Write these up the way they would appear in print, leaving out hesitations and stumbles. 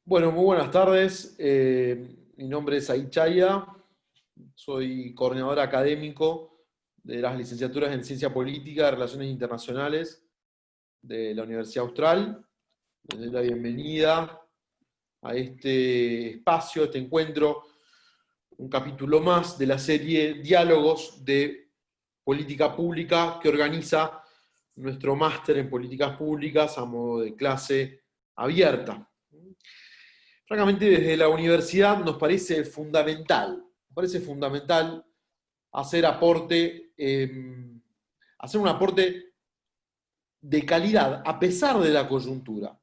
Bueno, muy buenas tardes. Mi nombre es Said Chaya, soy coordinador académico de las licenciaturas en Ciencia Política y Relaciones Internacionales de la Universidad Austral. Les doy la bienvenida a este espacio, a este encuentro, un capítulo más de la serie Diálogos de Política Pública que organiza nuestro máster en Políticas Públicas a modo de clase abierta. Francamente, desde la universidad nos parece fundamental hacer hacer un aporte de calidad, a pesar de la coyuntura,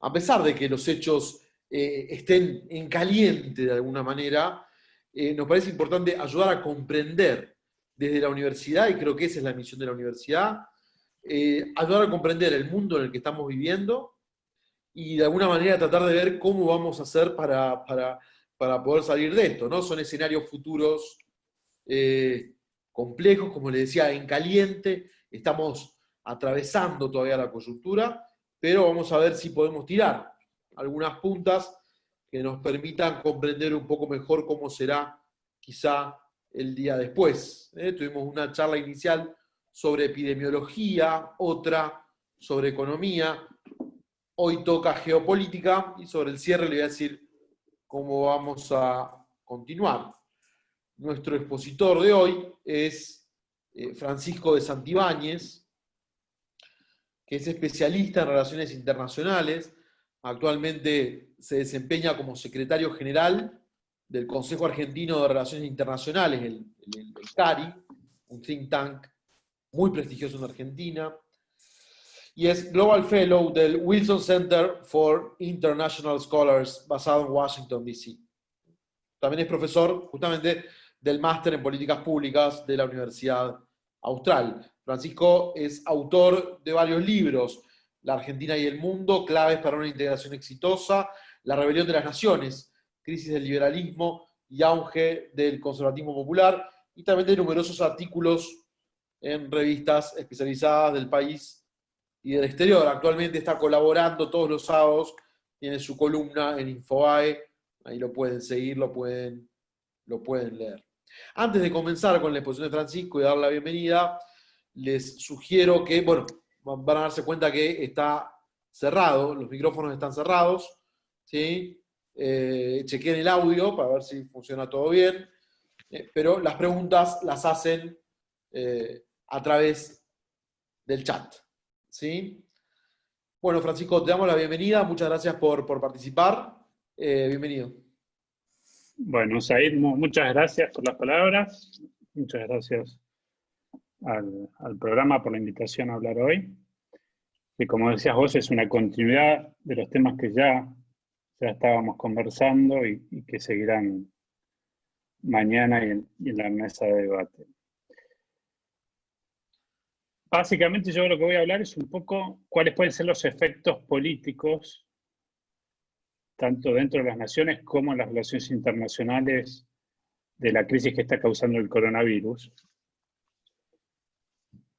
a pesar de que los hechos estén en caliente de alguna manera, nos parece importante ayudar a comprender desde la universidad, y creo que esa es la misión de la universidad, ayudar a comprender el mundo en el que estamos viviendo, y de alguna manera tratar de ver cómo vamos a hacer para poder salir de esto, ¿no? Son escenarios futuros complejos, como les decía, en caliente, estamos atravesando todavía la coyuntura, pero vamos a ver si podemos tirar algunas puntas que nos permitan comprender un poco mejor cómo será quizá el día después. Tuvimos una charla inicial sobre epidemiología, otra sobre economía. Hoy toca geopolítica y sobre el cierre le voy a decir cómo vamos a continuar. Nuestro expositor de hoy es Francisco de Santibáñez, que es especialista en relaciones internacionales. Actualmente se desempeña como secretario general del Consejo Argentino de Relaciones Internacionales, el CARI, un think tank muy prestigioso en Argentina. Y es Global Fellow del Wilson Center for International Scholars, basado en Washington, D.C. También es profesor, justamente, del Máster en Políticas Públicas de la Universidad Austral. Francisco es autor de varios libros: La Argentina y el Mundo, Claves para una integración exitosa, La Rebelión de las Naciones, Crisis del liberalismo y auge del conservatismo popular, y también de numerosos artículos en revistas especializadas del país y del exterior. Actualmente está colaborando todos los sábados, tiene su columna en Infobae, ahí lo pueden seguir, lo pueden leer. Antes de comenzar con la exposición de Francisco y dar la bienvenida, les sugiero que, bueno, van a darse cuenta que está cerrado, los micrófonos están cerrados, ¿sí? Chequen el audio para ver si funciona todo bien, pero las preguntas las hacen a través del chat, ¿sí? Bueno, Francisco, te damos la bienvenida. Muchas gracias por participar. Bienvenido. Bueno, Said, muchas gracias por las palabras. Muchas gracias al programa por la invitación a hablar hoy. Que, como decías vos, es una continuidad de los temas que ya estábamos conversando y que seguirán mañana y en la mesa de debate. Básicamente yo lo que voy a hablar es un poco cuáles pueden ser los efectos políticos, tanto dentro de las naciones como en las relaciones internacionales, de la crisis que está causando el coronavirus,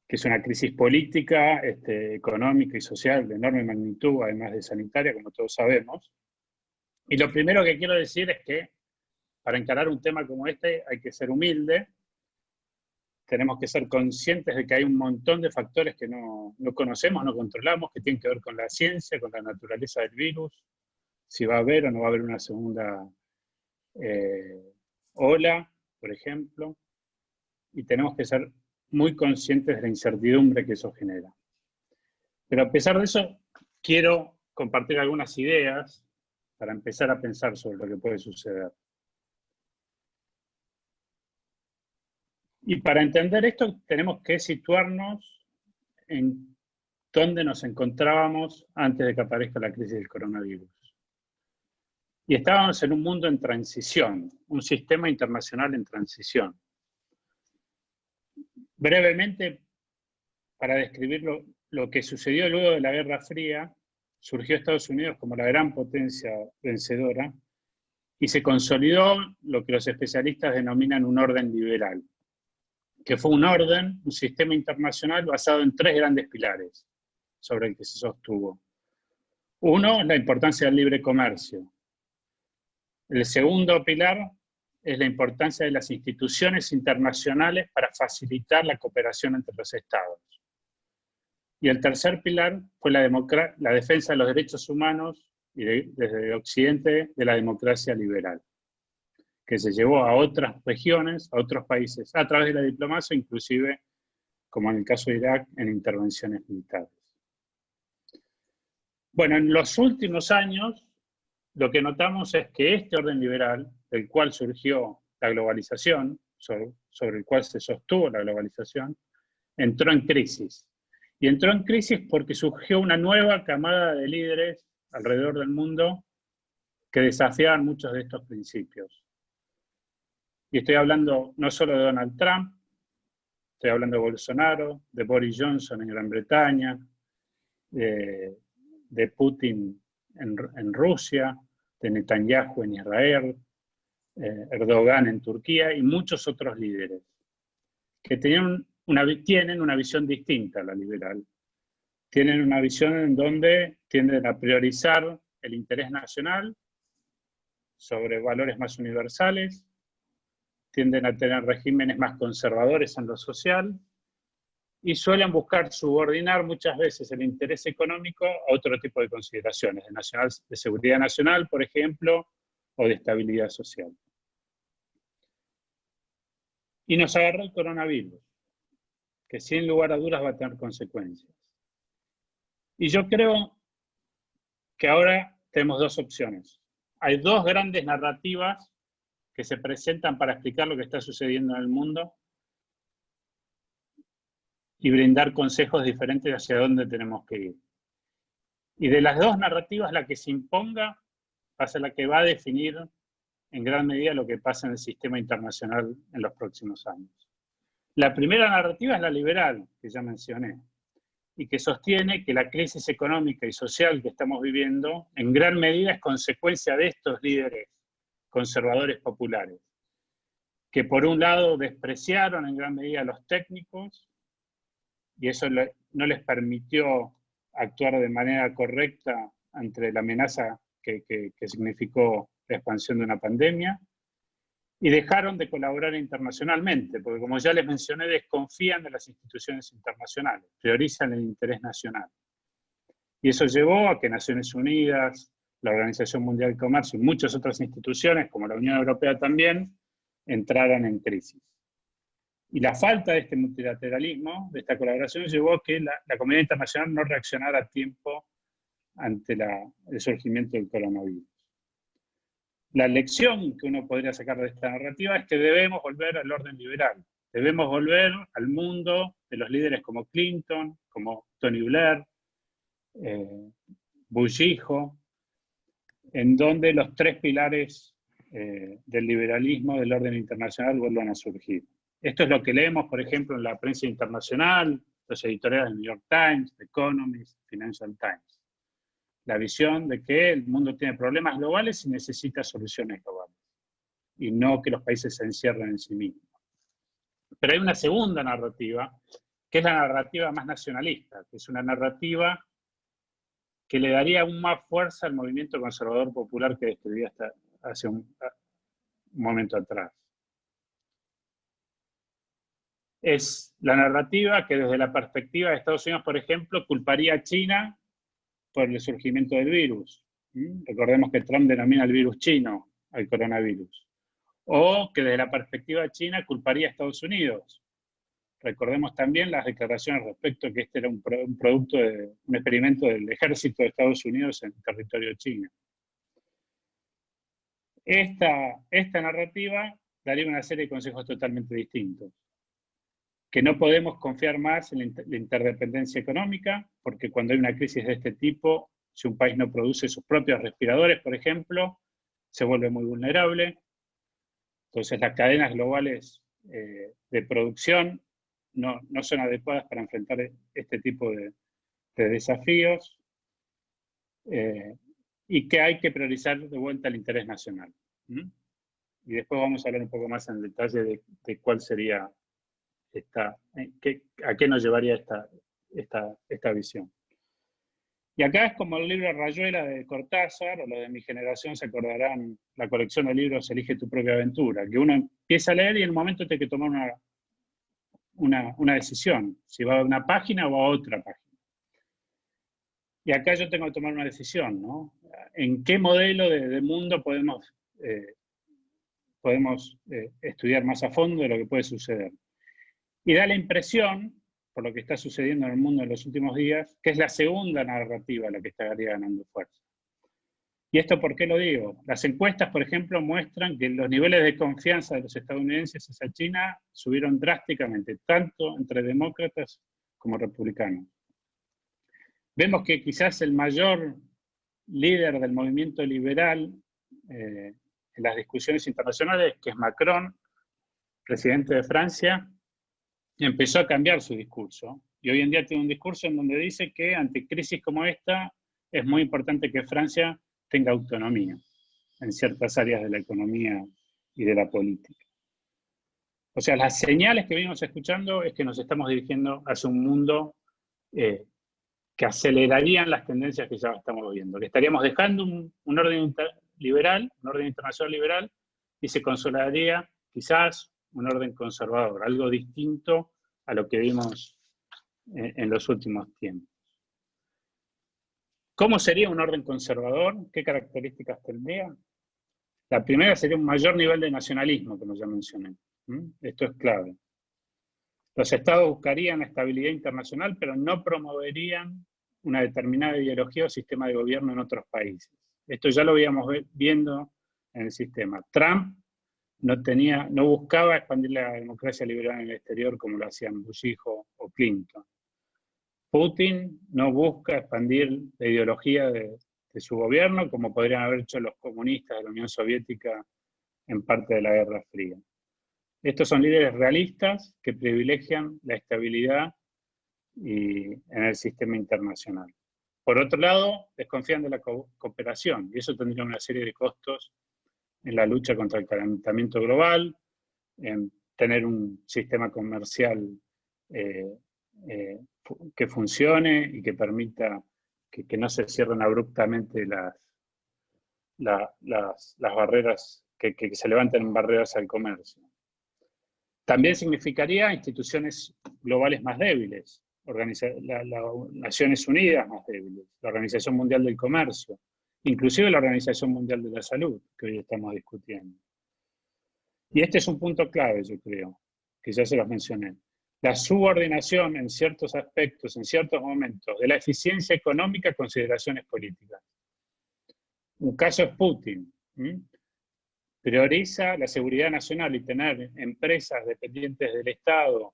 que es una crisis política, económica y social de enorme magnitud, además de sanitaria, como todos sabemos. Y lo primero que quiero decir es que para encarar un tema como este hay que ser humilde. Tenemos que ser conscientes de que hay un montón de factores que no conocemos, no controlamos, que tienen que ver con la ciencia, con la naturaleza del virus, si va a haber o no va a haber una segunda ola, por ejemplo, y tenemos que ser muy conscientes de la incertidumbre que eso genera. Pero a pesar de eso, quiero compartir algunas ideas para empezar a pensar sobre lo que puede suceder. Y para entender esto, tenemos que situarnos en dónde nos encontrábamos antes de que aparezca la crisis del coronavirus. Y estábamos en un mundo en transición, un sistema internacional en transición. Brevemente, para describir lo que sucedió luego de la Guerra Fría, surgió Estados Unidos como la gran potencia vencedora y se consolidó lo que los especialistas denominan un orden liberal, que fue un sistema internacional basado en tres grandes pilares sobre el que se sostuvo. Uno, la importancia del libre comercio, El segundo pilar es la importancia de las instituciones internacionales para facilitar la cooperación entre los estados. Y el tercer pilar fue la defensa de los derechos humanos y desde Occidente de la democracia liberal, que se llevó a otras regiones, a otros países, a través de la diplomacia, inclusive, como en el caso de Irak, en intervenciones militares. Bueno, en los últimos años, lo que notamos es que este orden liberal, del cual surgió la globalización, sobre el cual se sostuvo la globalización, entró en crisis. Y entró en crisis porque surgió una nueva camada de líderes alrededor del mundo que desafiaban muchos de estos principios. Y estoy hablando no solo de Donald Trump, estoy hablando de Bolsonaro, de Boris Johnson en Gran Bretaña, de Putin en Rusia, de Netanyahu en Israel, Erdogan en Turquía y muchos otros líderes que tienen una visión distinta a la liberal. Tienen una visión en donde tienden a priorizar el interés nacional sobre valores más universales, tienden a tener regímenes más conservadores en lo social y suelen buscar subordinar muchas veces el interés económico a otro tipo de consideraciones, de seguridad nacional, por ejemplo, o de estabilidad social. Y nos agarró el coronavirus, que sin lugar a dudas va a tener consecuencias. Y yo creo que ahora tenemos dos opciones. Hay dos grandes narrativas que se presentan para explicar lo que está sucediendo en el mundo y brindar consejos diferentes hacia dónde tenemos que ir. Y de las dos narrativas, la que se imponga va a ser la que va a definir en gran medida lo que pasa en el sistema internacional en los próximos años. La primera narrativa es la liberal, que ya mencioné, y que sostiene que la crisis económica y social que estamos viviendo en gran medida es consecuencia de estos líderes conservadores populares, que por un lado despreciaron en gran medida a los técnicos y eso no les permitió actuar de manera correcta ante la amenaza que significó la expansión de una pandemia, y dejaron de colaborar internacionalmente, porque como ya les mencioné, desconfían de las instituciones internacionales, priorizan el interés nacional. Y eso llevó a que Naciones Unidas, la Organización Mundial del Comercio y muchas otras instituciones, como la Unión Europea también, entraran en crisis. Y la falta de este multilateralismo, de esta colaboración, llevó a que la comunidad internacional no reaccionara a tiempo ante el surgimiento del coronavirus. La lección que uno podría sacar de esta narrativa es que debemos volver al orden liberal. Debemos volver al mundo de los líderes como Clinton, como Tony Blair, Bush hijo, en donde los tres pilares del liberalismo, del orden internacional, vuelvan a surgir. Esto es lo que leemos, por ejemplo, en la prensa internacional, los editoriales del New York Times, The Economist, Financial Times. La visión de que el mundo tiene problemas globales y necesita soluciones globales, y no que los países se encierren en sí mismos. Pero hay una segunda narrativa, que es la narrativa más nacionalista, que es una narrativa que le daría aún más fuerza al movimiento conservador popular que describí hasta hace un momento atrás. Es la narrativa que desde la perspectiva de Estados Unidos, por ejemplo, culparía a China por el surgimiento del virus. Recordemos que Trump denomina el virus chino al coronavirus. O que desde la perspectiva de China culparía a Estados Unidos. Recordemos también las declaraciones respecto a que este era un producto de un experimento del ejército de Estados Unidos en territorio chino. Esta narrativa daría una serie de consejos totalmente distintos. Que no podemos confiar más en la interdependencia económica, porque cuando hay una crisis de este tipo, si un país no produce sus propios respiradores, por ejemplo, se vuelve muy vulnerable. Entonces las cadenas globales de producción no son adecuadas para enfrentar este tipo de desafíos, y que hay que priorizar de vuelta el interés nacional. Y después vamos a hablar un poco más en detalle de cuál sería a qué nos llevaría esta visión. Y acá es como el libro Rayuela de Cortázar, o los de mi generación se acordarán, la colección de libros Elige tu propia aventura, que uno empieza a leer y en el momento tiene que tomar una decisión, si va a una página o a otra página. Y acá yo tengo que tomar una decisión, ¿no? ¿En qué modelo de mundo podemos estudiar más a fondo de lo que puede suceder? Y da la impresión, por lo que está sucediendo en el mundo en los últimos días, que es la segunda narrativa la que estaría ganando fuerza. ¿Y esto por qué lo digo? Las encuestas, por ejemplo, muestran que los niveles de confianza de los estadounidenses hacia China subieron drásticamente, tanto entre demócratas como republicanos. Vemos que quizás el mayor líder del movimiento liberal en las discusiones internacionales, que es Macron, presidente de Francia, empezó a cambiar su discurso. Y hoy en día tiene un discurso en donde dice que ante crisis como esta es muy importante que Francia tenga autonomía en ciertas áreas de la economía y de la política. O sea, las señales que venimos escuchando es que nos estamos dirigiendo hacia un mundo que acelerarían las tendencias que ya estamos viendo, que estaríamos dejando un orden liberal, un orden internacional liberal, y se consolidaría quizás un orden conservador, algo distinto a lo que vimos en los últimos tiempos. ¿Cómo sería un orden conservador? ¿Qué características tendría? La primera sería un mayor nivel de nacionalismo, como ya mencioné. Esto es clave. Los estados buscarían estabilidad internacional, pero no promoverían una determinada ideología o sistema de gobierno en otros países. Esto ya lo habíamos viendo en el sistema. Trump no buscaba expandir la democracia liberal en el exterior como lo hacían Bush hijo o Clinton. Putin no busca expandir la ideología de su gobierno como podrían haber hecho los comunistas de la Unión Soviética en parte de la Guerra Fría. Estos son líderes realistas que privilegian la estabilidad en el sistema internacional. Por otro lado, desconfían de la cooperación, y eso tendría una serie de costos en la lucha contra el calentamiento global, en tener un sistema comercial que funcione y que permita que no se cierren abruptamente las barreras, que se levanten barreras al comercio. También significaría instituciones globales más débiles, las Naciones Unidas más débiles, la Organización Mundial del Comercio, inclusive la Organización Mundial de la Salud, que hoy estamos discutiendo. Y este es un punto clave, yo creo, que ya se los mencioné. La subordinación en ciertos aspectos, en ciertos momentos, de la eficiencia económica a consideraciones políticas. Un caso es Putin. Prioriza la seguridad nacional y tener empresas dependientes del Estado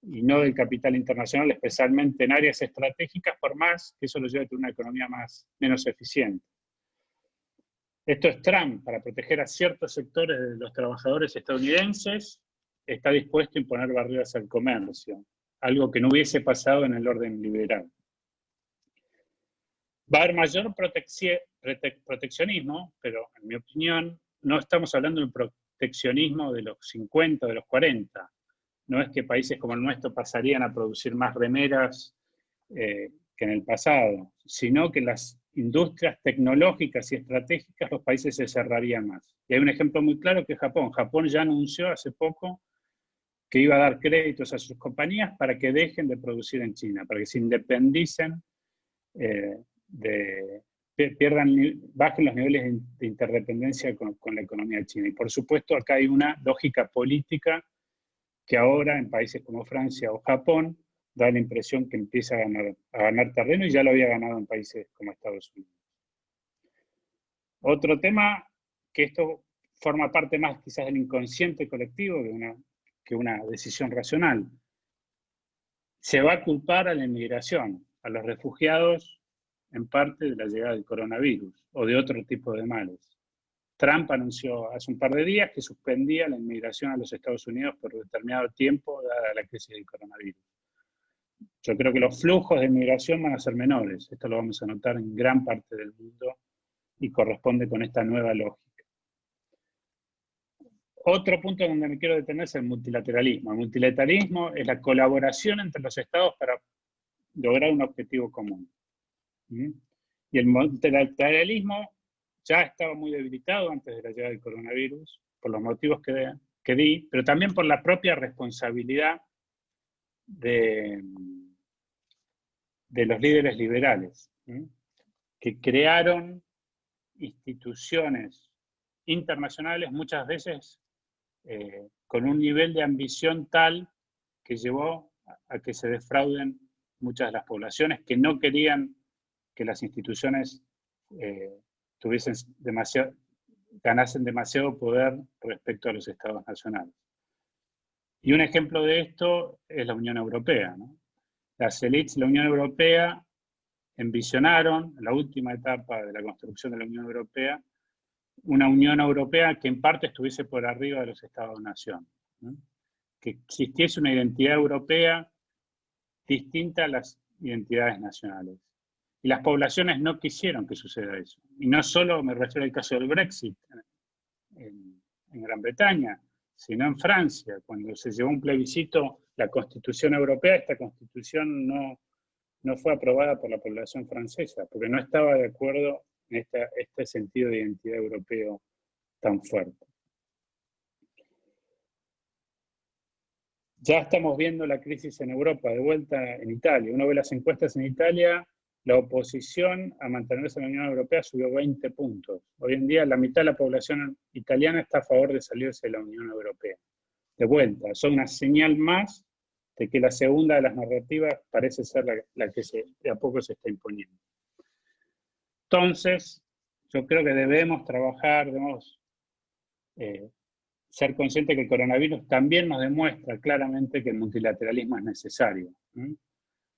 y no del capital internacional, especialmente en áreas estratégicas, por más que eso lo lleve a una economía menos eficiente. Esto es Trump, para proteger a ciertos sectores de los trabajadores estadounidenses, está dispuesto a imponer barreras al comercio, algo que no hubiese pasado en el orden liberal. Va a haber mayor proteccionismo, pero en mi opinión no estamos hablando de un proteccionismo de los 50, de los 40. No es que países como el nuestro pasarían a producir más remeras que en el pasado, sino que las industrias tecnológicas y estratégicas los países se cerrarían más. Y hay un ejemplo muy claro que es Japón. Japón ya anunció hace poco que iba a dar créditos a sus compañías para que dejen de producir en China, para que se independicen, bajen los niveles de interdependencia con la economía china. Y por supuesto acá hay una lógica política que ahora en países como Francia o Japón da la impresión que empieza a ganar terreno y ya lo había ganado en países como Estados Unidos. Otro tema, que esto forma parte más quizás del inconsciente colectivo que una decisión racional. Se va a culpar a la inmigración, a los refugiados, en parte de la llegada del coronavirus o de otro tipo de males. Trump anunció hace un par de días que suspendía la inmigración a los Estados Unidos por determinado tiempo, dada la crisis del coronavirus. Yo creo que los flujos de inmigración van a ser menores. Esto lo vamos a notar en gran parte del mundo y corresponde con esta nueva lógica. Otro punto donde me quiero detener es el multilateralismo. El multilateralismo es la colaboración entre los estados para lograr un objetivo común. Y el multilateralismo ya estaba muy debilitado antes de la llegada del coronavirus, por los motivos que di, pero también por la propia responsabilidad de los líderes liberales, que crearon instituciones internacionales muchas veces con un nivel de ambición tal que llevó a que se defrauden muchas de las poblaciones que no querían que las instituciones ganasen demasiado poder respecto a los estados nacionales. Y un ejemplo de esto es la Unión Europea, ¿no? Las élites de la Unión Europea envisionaron, en la última etapa de la construcción de la Unión Europea, una Unión Europea que en parte estuviese por arriba de los Estados-nación, ¿no? Que existiese una identidad europea distinta a las identidades nacionales. Y las poblaciones no quisieron que suceda eso. Y no solo me refiero al caso del Brexit en Gran Bretaña, sino en Francia, cuando se llevó un plebiscito la Constitución Europea, esta Constitución no fue aprobada por la población francesa, porque no estaba de acuerdo en este sentido de identidad europeo tan fuerte. Ya estamos viendo la crisis en Europa, de vuelta en Italia. Uno ve las encuestas en Italia, la oposición a mantenerse en la Unión Europea subió 20 puntos. Hoy en día la mitad de la población italiana está a favor de salirse de la Unión Europea. De vuelta, son una señal más de que la segunda de las narrativas parece ser la que de a poco se está imponiendo. Entonces, yo creo que debemos trabajar, debemos ser conscientes que el coronavirus también nos demuestra claramente que el multilateralismo es necesario.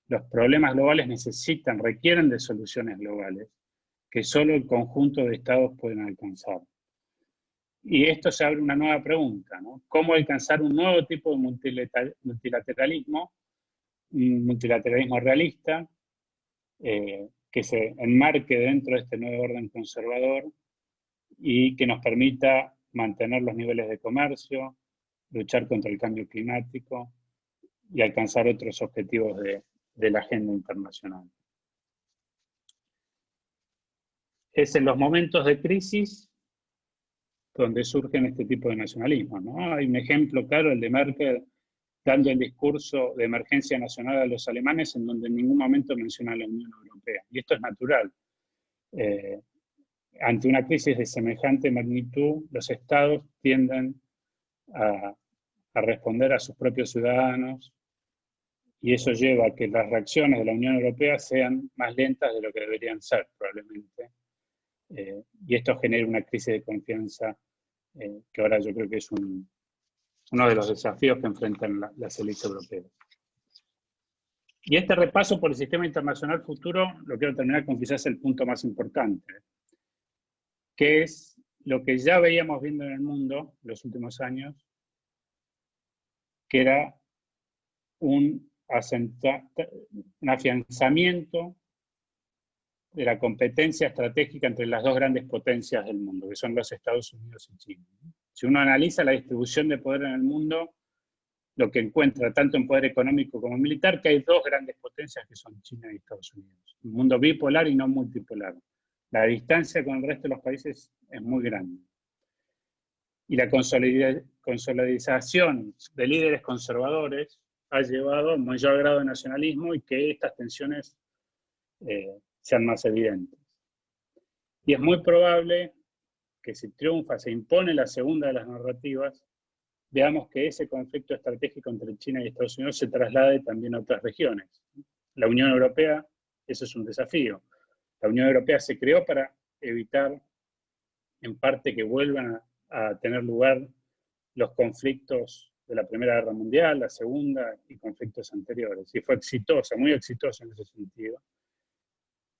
Los problemas globales requieren de soluciones globales que solo el conjunto de estados pueden alcanzar. Y esto se abre una nueva pregunta, ¿no? ¿Cómo alcanzar un nuevo tipo de multilateralismo, un multilateralismo realista, que se enmarque dentro de este nuevo orden conservador y que nos permita mantener los niveles de comercio, luchar contra el cambio climático y alcanzar otros objetivos de la agenda internacional? Es en los momentos de crisis donde surgen este tipo de nacionalismos, ¿no? Hay un ejemplo claro, el de Merkel, dando el discurso de emergencia nacional a los alemanes, en donde en ningún momento menciona a la Unión Europea. Y esto es natural. Ante una crisis de semejante magnitud, los estados tienden a responder a sus propios ciudadanos, y eso lleva a que las reacciones de la Unión Europea sean más lentas de lo que deberían ser, probablemente. Y esto genera una crisis de confianza que ahora yo creo que es uno de los desafíos que enfrentan las élites europeas. Y este repaso por el sistema internacional futuro lo quiero terminar con quizás el punto más importante, que es lo que ya veíamos viendo en el mundo en los últimos años, que era un afianzamiento de la competencia estratégica entre las dos grandes potencias del mundo, que son los Estados Unidos y China. Si uno analiza la distribución de poder en el mundo, lo que encuentra tanto en poder económico como militar, que hay dos grandes potencias que son China y Estados Unidos. Un mundo bipolar y no multipolar. La distancia con el resto de los países es muy grande. Y la consolidación de líderes conservadores ha llevado a un mayor grado de nacionalismo y que estas tensiones sean más evidentes. Y es muy probable que si triunfa, se impone la segunda de las narrativas, veamos que ese conflicto estratégico entre China y Estados Unidos se traslade también a otras regiones. La Unión Europea, eso es un desafío. La Unión Europea se creó para evitar, en parte, que vuelvan a tener lugar los conflictos de la Primera Guerra Mundial, la Segunda y conflictos anteriores. Y fue exitosa, muy exitosa en ese sentido.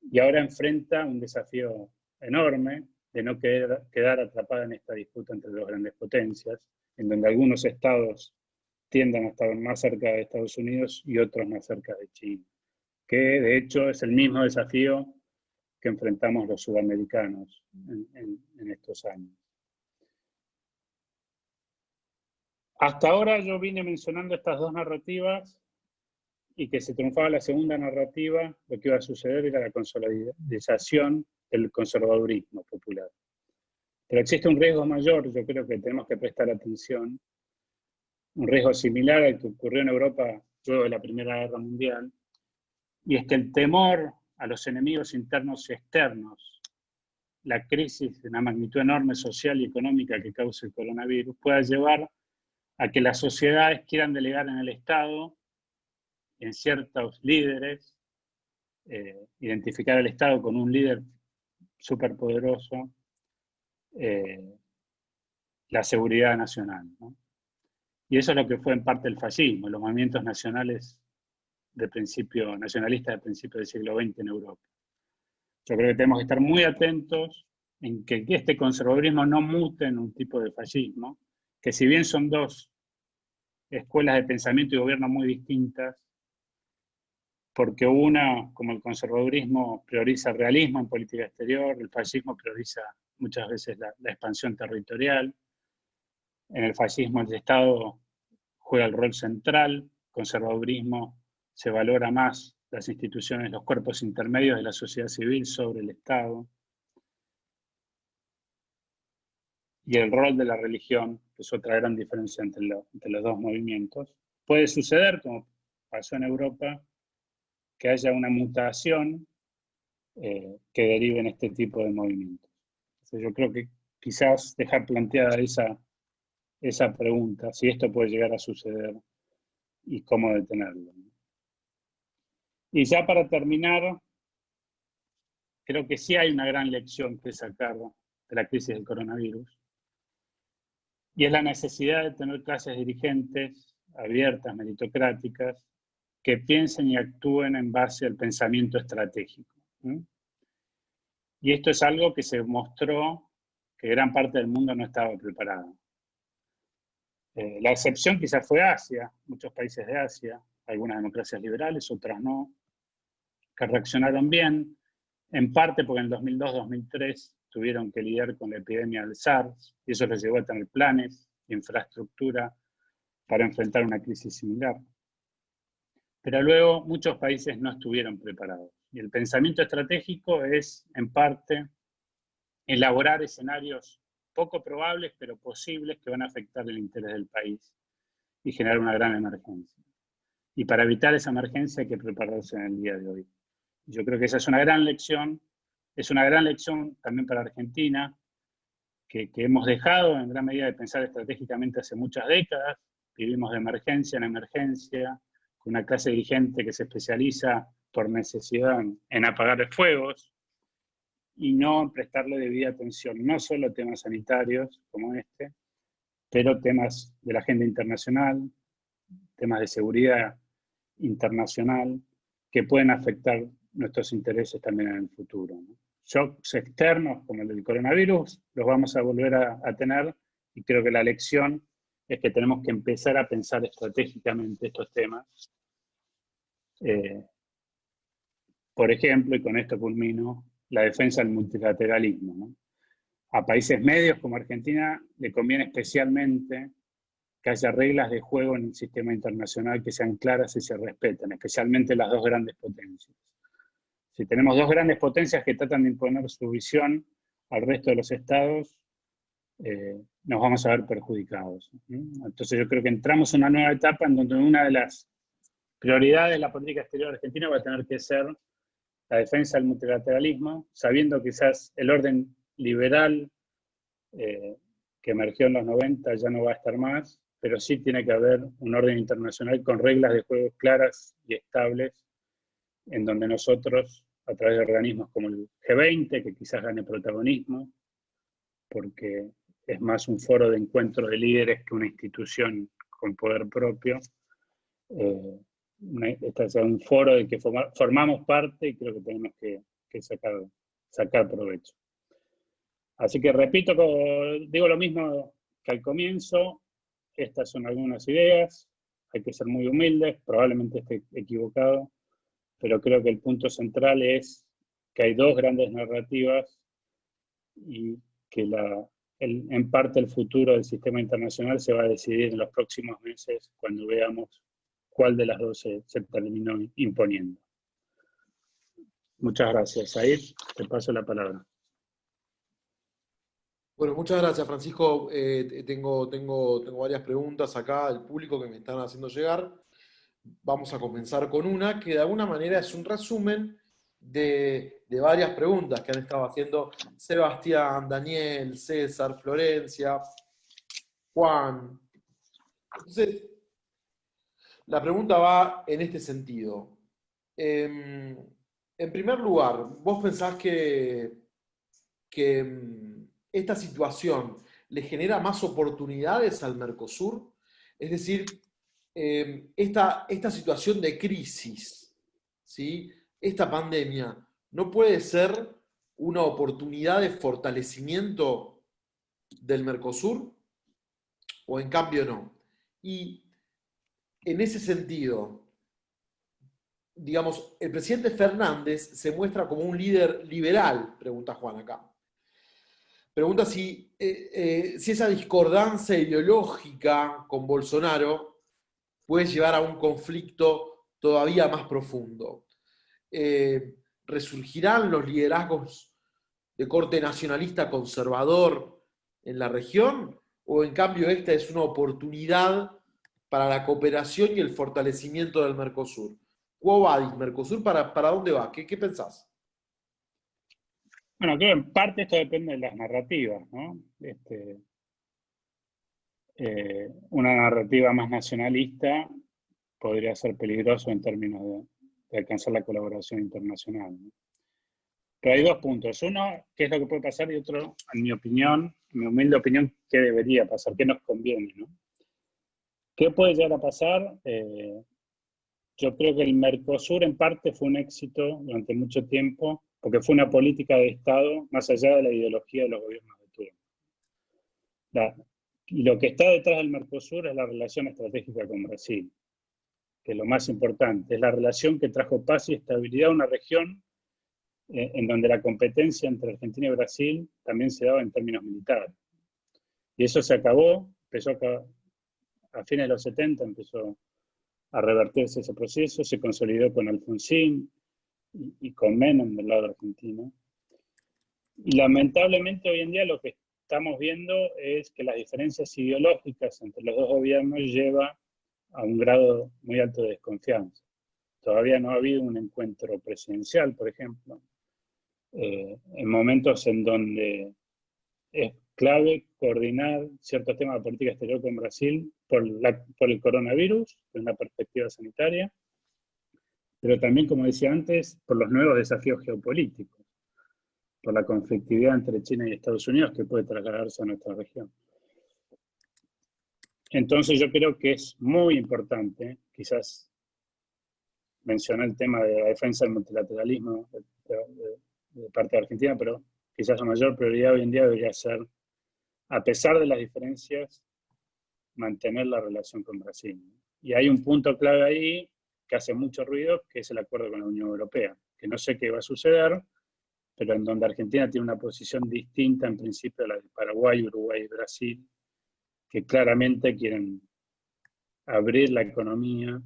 Y ahora enfrenta un desafío enorme de no quedar atrapada en esta disputa entre dos grandes potencias, en donde algunos estados tienden a estar más cerca de Estados Unidos y otros más cerca de China, que de hecho es el mismo desafío que enfrentamos los sudamericanos en estos años. Hasta ahora yo vine mencionando estas dos narrativas y que se triunfaba la segunda narrativa, lo que iba a suceder era la consolidación del conservadurismo popular. Pero existe un riesgo mayor, yo creo que tenemos que prestar atención, un riesgo similar al que ocurrió en Europa luego de la Primera Guerra Mundial, y es que el temor a los enemigos internos y externos, la crisis de una magnitud enorme social y económica que causa el coronavirus, pueda llevar a que las sociedades quieran delegar en el Estado, en ciertos líderes, identificar al Estado con un líder superpoderoso, la seguridad nacional, ¿no? Y eso es lo que fue en parte el fascismo, los movimientos nacionales nacionalistas de principio del siglo XX en Europa. Yo creo que tenemos que estar muy atentos en que este conservadurismo no mute en un tipo de fascismo, que si bien son dos escuelas de pensamiento y gobierno muy distintas, porque una, como el conservadurismo, prioriza el realismo en política exterior, el fascismo prioriza muchas veces la expansión territorial. En el fascismo el Estado juega el rol central, el conservadurismo se valora más las instituciones, los cuerpos intermedios de la sociedad civil sobre el Estado. Y el rol de la religión, que es otra gran diferencia entre los dos movimientos. Puede suceder, como pasó en Europa, que haya una mutación que derive en este tipo de movimientos. Entonces yo creo que quizás dejar planteada esa pregunta, si esto puede llegar a suceder y cómo detenerlo. Y ya para terminar, creo que sí hay una gran lección que sacar de la crisis del coronavirus, y es la necesidad de tener clases dirigentes abiertas, meritocráticas, que piensen y actúen en base al pensamiento estratégico. Y esto es algo que se mostró que gran parte del mundo no estaba preparado. La excepción quizás fue Asia, muchos países de Asia, algunas democracias liberales, otras no, que reaccionaron bien, en parte porque en el 2002-2003 tuvieron que lidiar con la epidemia del SARS, y eso les llevó a tener planes, infraestructura para enfrentar una crisis similar. Pero luego muchos países no estuvieron preparados. Y el pensamiento estratégico es, en parte, elaborar escenarios poco probables, pero posibles, que van a afectar el interés del país y generar una gran emergencia. Y para evitar esa emergencia hay que prepararse en el día de hoy. Yo creo que esa es una gran lección también para Argentina, que hemos dejado en gran medida de pensar estratégicamente hace muchas décadas. Vivimos de emergencia en emergencia, con una clase dirigente que se especializa por necesidad en apagar fuegos y no en prestarle debida atención, no solo a temas sanitarios como este, pero temas de la agenda internacional, temas de seguridad internacional, que pueden afectar nuestros intereses también en el futuro, ¿no? Shocks externos como el del coronavirus los vamos a volver a tener, y creo que la lección es que tenemos que empezar a pensar estratégicamente estos temas. Por ejemplo, y con esto culmino, la defensa del multilateralismo, ¿no? A países medios como Argentina le conviene especialmente que haya reglas de juego en el sistema internacional que sean claras y se respeten, especialmente las dos grandes potencias. Si tenemos dos grandes potencias que tratan de imponer su visión al resto de los estados, nos vamos a ver perjudicados. Entonces yo creo que entramos en una nueva etapa en donde una de las prioridades de la política exterior argentina va a tener que ser la defensa del multilateralismo, sabiendo quizás el orden liberal que emergió en los 90 ya no va a estar más, pero sí tiene que haber un orden internacional con reglas de juego claras y estables, en donde nosotros, a través de organismos como el G20, que quizás gane protagonismo, porque es más un foro de encuentro de líderes que una institución con poder propio, este es un foro del que formamos parte y creo que tenemos que sacar provecho. Así que repito, digo lo mismo que al comienzo, estas son algunas ideas, hay que ser muy humildes, probablemente esté equivocado, pero creo que el punto central es que hay dos grandes narrativas y que en parte el futuro del sistema internacional se va a decidir en los próximos meses cuando veamos cuál de las dos se terminó imponiendo. Muchas gracias. Said, te paso la palabra. Bueno, muchas gracias, Francisco. Tengo varias preguntas acá del público que me están haciendo llegar. Vamos a comenzar con una que de alguna manera es un resumen de varias preguntas que han estado haciendo Sebastián, Daniel, César, Florencia, Juan. Entonces, la pregunta va en este sentido. En primer lugar, ¿vos pensás que esta situación le genera más oportunidades al Mercosur? Es decir, esta situación de crisis, ¿sí? Esta pandemia, ¿no puede ser una oportunidad de fortalecimiento del Mercosur? ¿O en cambio no? Y en ese sentido, digamos, el presidente Fernández se muestra como un líder liberal, pregunta Juan acá. Pregunta si esa discordancia ideológica con Bolsonaro puede llevar a un conflicto todavía más profundo. ¿Resurgirán los liderazgos de corte nacionalista conservador en la región? ¿O en cambio esta es una oportunidad para la cooperación y el fortalecimiento del Mercosur? ¿Quo vadis, Mercosur? ¿Para dónde va? ¿Qué pensás? Bueno, creo que en parte esto depende de las narrativas, ¿no? Una narrativa más nacionalista podría ser peligroso en términos de alcanzar la colaboración internacional, ¿no? Pero hay dos puntos. Uno, qué es lo que puede pasar, y otro, en mi opinión, en mi humilde opinión, qué debería pasar, qué nos conviene, ¿no? ¿Qué puede llegar a pasar? Yo creo que el Mercosur en parte fue un éxito durante mucho tiempo, porque fue una política de Estado más allá de la ideología de los gobiernos de turno. Y lo que está detrás del Mercosur es la relación estratégica con Brasil, que es lo más importante. Es la relación que trajo paz y estabilidad a una región en donde la competencia entre Argentina y Brasil también se daba en términos militares. Y eso se acabó, empezó a fines de los 70, empezó a revertirse ese proceso, se consolidó con Alfonsín y con Menem del lado argentino. Y lamentablemente hoy en día lo que estamos viendo es que las diferencias ideológicas entre los dos gobiernos lleva a un grado muy alto de desconfianza. Todavía no ha habido un encuentro presidencial, por ejemplo, en momentos en donde es clave coordinar ciertos temas de política exterior con Brasil por el coronavirus, desde una perspectiva sanitaria, pero también, como decía antes, por los nuevos desafíos geopolíticos, por la conflictividad entre China y Estados Unidos que puede trasladarse a nuestra región. Entonces yo creo que es muy importante, quizás mencioné el tema de la defensa del multilateralismo de parte de Argentina, pero quizás la mayor prioridad hoy en día debería ser, a pesar de las diferencias, mantener la relación con Brasil. Y hay un punto clave ahí que hace mucho ruido, que es el acuerdo con la Unión Europea, que no sé qué va a suceder, pero en donde Argentina tiene una posición distinta en principio a la de Paraguay, Uruguay y Brasil, que claramente quieren abrir la economía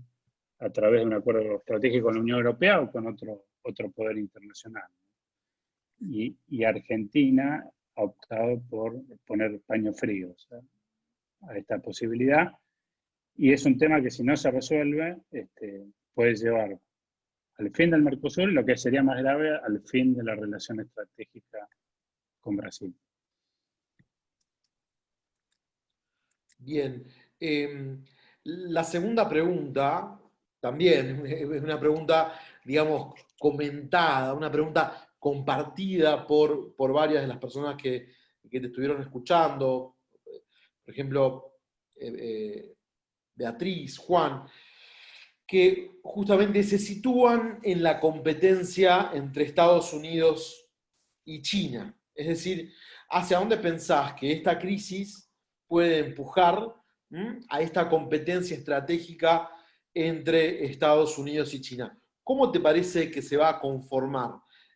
a través de un acuerdo estratégico con la Unión Europea o con otro poder internacional. Y Argentina ha optado por poner paños fríos a esta posibilidad, y es un tema que si no se resuelve puede llevar al fin del Mercosur y, lo que sería más grave, al fin de la relación estratégica con Brasil. Bien. La segunda pregunta, también es una pregunta, digamos, comentada, una pregunta compartida por varias de las personas que te estuvieron escuchando. Por ejemplo, Beatriz, Juan, que justamente se sitúan en la competencia entre Estados Unidos y China. Es decir, ¿hacia dónde pensás que esta crisis puede empujar a esta competencia estratégica entre Estados Unidos y China? ¿Cómo te parece que se va a conformar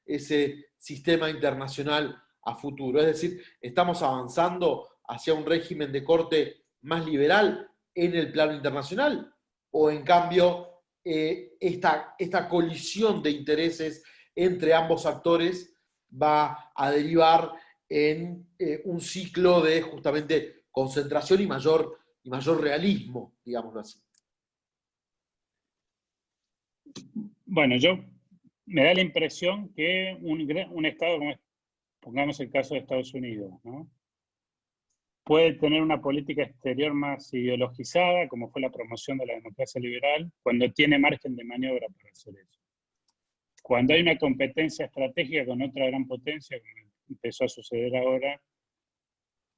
ese sistema internacional a futuro? Es decir, ¿estamos avanzando hacia un régimen de corte más liberal en el plano internacional? o en cambio esta colisión de intereses entre ambos actores va a derivar en un ciclo de justamente concentración y mayor realismo, digámoslo así? Bueno, me da la impresión que un Estado como, pongamos el caso de Estados Unidos, ¿no?, puede tener una política exterior más ideologizada, como fue la promoción de la democracia liberal, cuando tiene margen de maniobra para hacer eso. Cuando hay una competencia estratégica con otra gran potencia, como empezó a suceder ahora,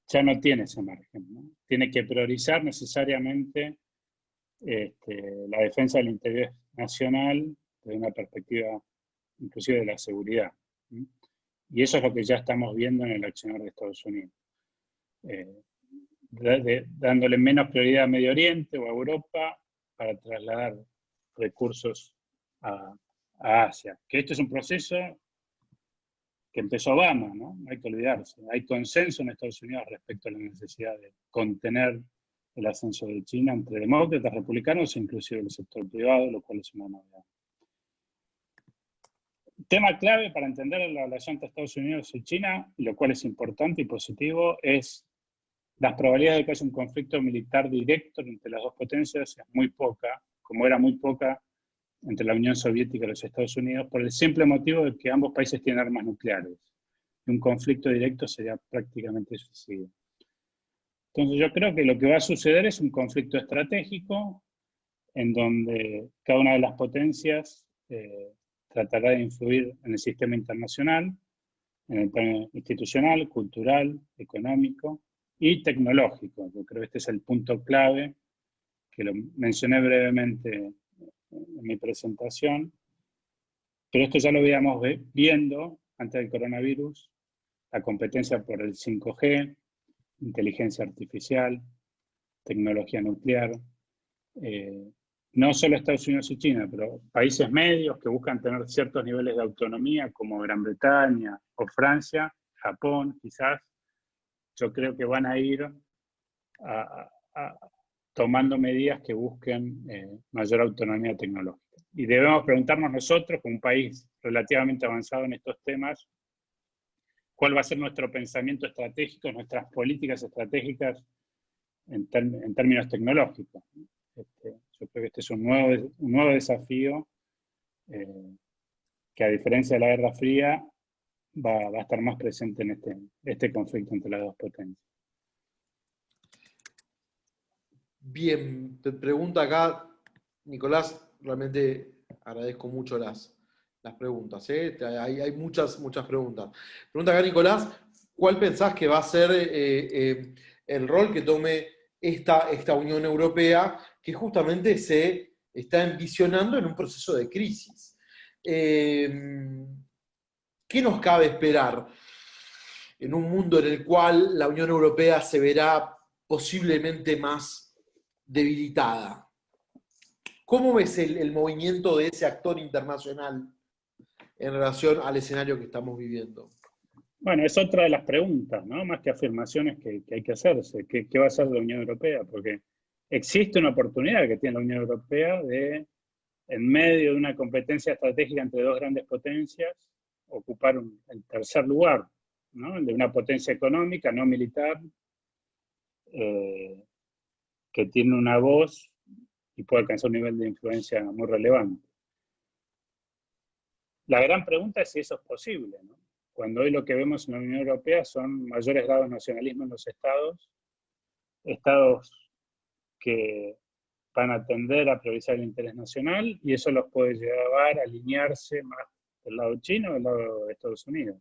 ya no tiene ese margen, ¿no? Tiene que priorizar necesariamente la defensa del interés nacional desde una perspectiva inclusive de la seguridad, ¿sí? Y eso es lo que ya estamos viendo en el accionar de Estados Unidos. Dándole menos prioridad a Medio Oriente o a Europa para trasladar recursos a Asia. Que esto es un proceso que empezó Obama, ¿no? No hay que olvidarse. Hay consenso en Estados Unidos respecto a la necesidad de contener el ascenso de China entre demócratas, republicanos e inclusive el sector privado, lo cual es una novedad. Tema clave para entender la relación entre Estados Unidos y China, lo cual es importante y positivo, es las probabilidades de que haya un conflicto militar directo entre las dos potencias es muy poca, como era muy poca entre la Unión Soviética y los Estados Unidos, por el simple motivo de que ambos países tienen armas nucleares. Y un conflicto directo sería prácticamente suicida. Entonces yo creo que lo que va a suceder es un conflicto estratégico en donde cada una de las potencias tratará de influir en el sistema internacional, en el plano institucional, cultural, económico y tecnológico. Yo creo que este es el punto clave, que lo mencioné brevemente en mi presentación, pero esto ya lo veíamos viendo antes del coronavirus, la competencia por el 5G, inteligencia artificial, tecnología nuclear, no solo Estados Unidos y China, pero países medios que buscan tener ciertos niveles de autonomía, como Gran Bretaña o Francia, Japón quizás, yo creo que van a ir tomando medidas que busquen mayor autonomía tecnológica. Y debemos preguntarnos nosotros, como un país relativamente avanzado en estos temas, cuál va a ser nuestro pensamiento estratégico, nuestras políticas estratégicas en términos tecnológicos. Yo creo que este es un nuevo desafío que, a diferencia de la Guerra Fría, va a estar más presente en este conflicto entre las dos potencias. Bien, te pregunta acá, Nicolás, realmente agradezco mucho las preguntas, ¿eh? Hay muchas preguntas. Pregunta acá, Nicolás, ¿cuál pensás que va a ser el rol que tome esta Unión Europea, que justamente se está envisionando en un proceso de crisis? ¿Qué nos cabe esperar en un mundo en el cual la Unión Europea se verá posiblemente más debilitada? ¿Cómo ves el movimiento de ese actor internacional en relación al escenario que estamos viviendo? Bueno, es otra de las preguntas, ¿no? Más que afirmaciones que hay que hacerse. ¿Qué va a hacer la Unión Europea? Porque existe una oportunidad que tiene la Unión Europea de, en medio de una competencia estratégica entre dos grandes potencias, ocupar el tercer lugar, ¿no? El de una potencia económica, no militar, que tiene una voz y puede alcanzar un nivel de influencia muy relevante. La gran pregunta es si eso es posible, ¿no? Cuando hoy lo que vemos en la Unión Europea son mayores grados de nacionalismo en los estados que van a tender a priorizar el interés nacional, y eso los puede llevar a alinearse más del lado chino o del lado de Estados Unidos.